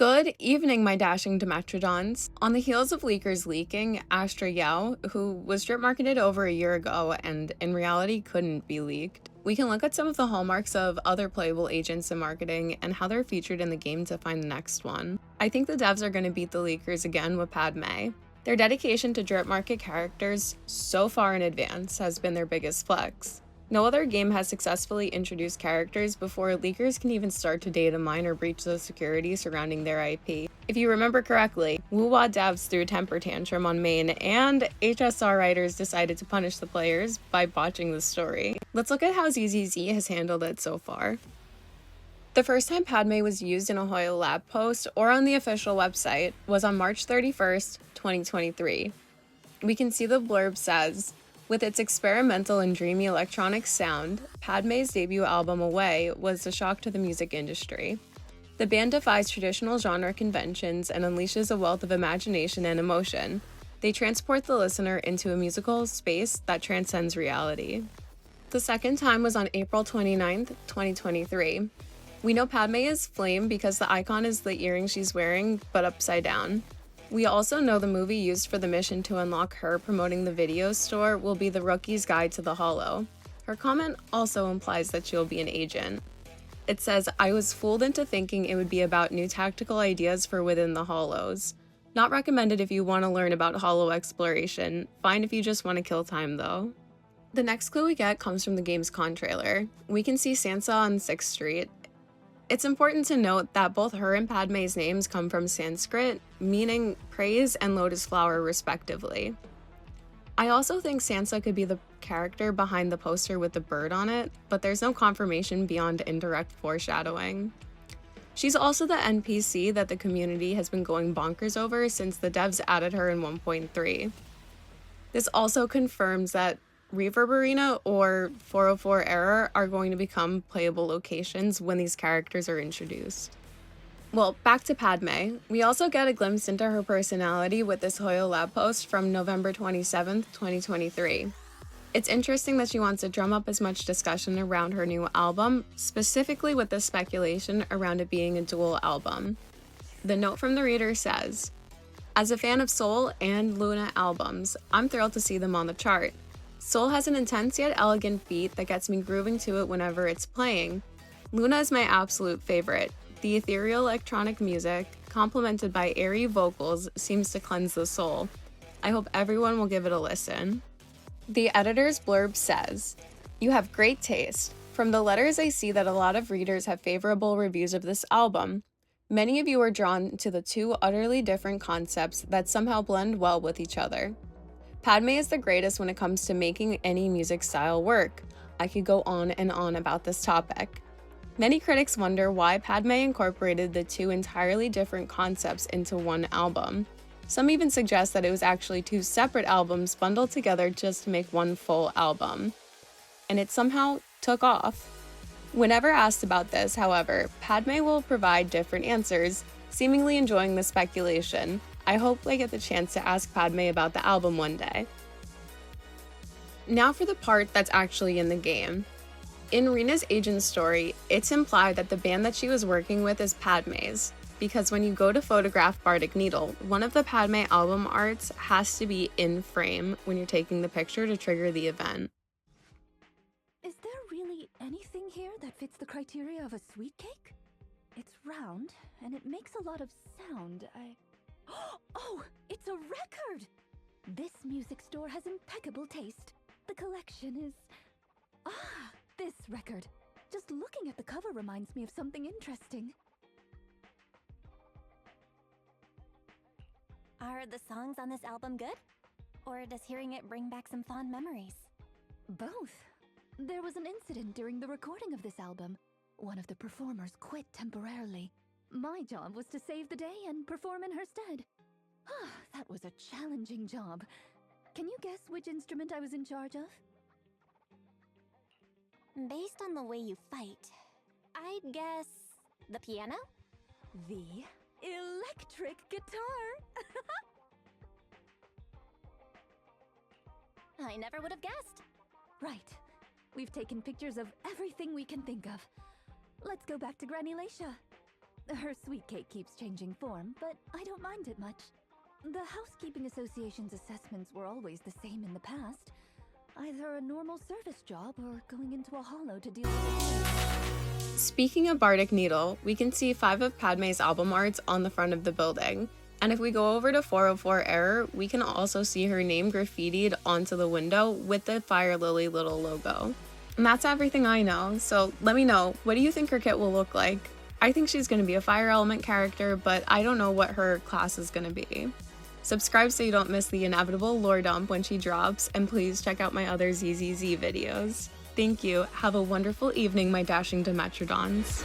Good evening, my dashing Demetrodons. On the heels of leakers leaking, Astra Yao, who was drip marketed over a year ago and in reality couldn't be leaked, we can look at some of the hallmarks of other playable agents in marketing and how they're featured in the game to find the next one. I think the devs are going to beat the leakers again with Padme. Their dedication to drip market characters so far in advance has been their biggest flex. No other game has successfully introduced characters before leakers can even start to data mine or breach the security surrounding their IP. If you remember correctly, Wuwa devs threw a temper tantrum on main, and HSR writers decided to punish the players by botching the story. Let's look at how ZZZ has handled it so far. The first time Padme was used in a Hoyo Lab post or on the official website was on March 31st, 2023. We can see the blurb says, "With its experimental and dreamy electronic sound, Padme's debut album Away was a shock to the music industry. The band defies traditional genre conventions and unleashes a wealth of imagination and emotion. They transport the listener into a musical space that transcends reality." The second time was on April 29th, 2023. We know Padme is flame because the icon is the earring she's wearing, but upside down. We also know the movie used for the mission to unlock her promoting the video store will be The Rookie's Guide to the Hollow. Her comment also implies that she'll be an agent. It says, "I was fooled into thinking it would be about new tactical ideas for within the Hollows. Not recommended if you want to learn about Hollow exploration. Fine if you just want to kill time though." The next clue we get comes from the game's con trailer. We can see Sansa on 6th Street. It's important to note that both her and Padme's names come from Sanskrit, meaning praise and lotus flower respectively. I also think Sansa could be the character behind the poster with the bird on it, but there's no confirmation beyond indirect foreshadowing. She's also the NPC that the community has been going bonkers over since the devs added her in 1.3. This also confirms that Reverb Arena or 404 Error are going to become playable locations when these characters are introduced. Well, back to Padme. We also get a glimpse into her personality with this Hoyo Lab post from November 27th, 2023. It's interesting that she wants to drum up as much discussion around her new album, specifically with the speculation around it being a dual album. The note from the reader says, "As a fan of Soul and Luna albums, I'm thrilled to see them on the chart. Soul has an intense yet elegant beat that gets me grooving to it whenever it's playing. Luna is my absolute favorite. The ethereal electronic music, complemented by airy vocals, seems to cleanse the soul. I hope everyone will give it a listen." The editor's blurb says, "You have great taste. From the letters I see that a lot of readers have favorable reviews of this album. Many of you are drawn to the two utterly different concepts that somehow blend well with each other. Padme is the greatest when it comes to making any music style work. I could go on and on about this topic. Many critics wonder why Padme incorporated the two entirely different concepts into one album. Some even suggest that it was actually two separate albums bundled together just to make one full album. And it somehow took off. Whenever asked about this, however, Padme will provide different answers, seemingly enjoying the speculation. I hope I get the chance to ask Padme about the album one day." Now for the part that's actually in the game. In Rena's agent story, it's implied that the band that she was working with is Padme's, because when you go to photograph Bardic Needle, one of the Padme album arts has to be in frame when you're taking the picture to trigger the event. Is there really anything here that fits the criteria of a sweet cake? It's round, and it makes a lot of sound. Oh, it's a record! This music store has impeccable taste. The collection is... this record. Just looking at the cover reminds me of something interesting. Are the songs on this album good? Or does hearing it bring back some fond memories? Both. There was an incident during the recording of this album. One of the performers quit temporarily. My job was to save the day and perform in her stead. That was a challenging job. Can you guess which instrument I was in charge of? Based on the way you fight, I'd guess the piano? The electric guitar! I never would have guessed. Right. We've taken pictures of everything we can think of. Let's go back to Granny Lacia. Her sweet cake keeps changing form, but I don't mind it much. The Housekeeping Association's assessments were always the same in the past. Either a normal service job or going into a hollow to deal with it. Speaking of Bardic Needle, we can see 5 of Padme's album arts on the front of the building. And if we go over to 404 Error, we can also see her name graffitied onto the window with the Fire Lily little logo. And that's everything I know, so let me know, what do you think her kit will look like? I think she's going to be a fire element character, but I don't know what her class is going to be. Subscribe so you don't miss the inevitable lore dump when she drops, and please check out my other ZZZ videos. Thank you, have a wonderful evening, my dashing Dimetrodons.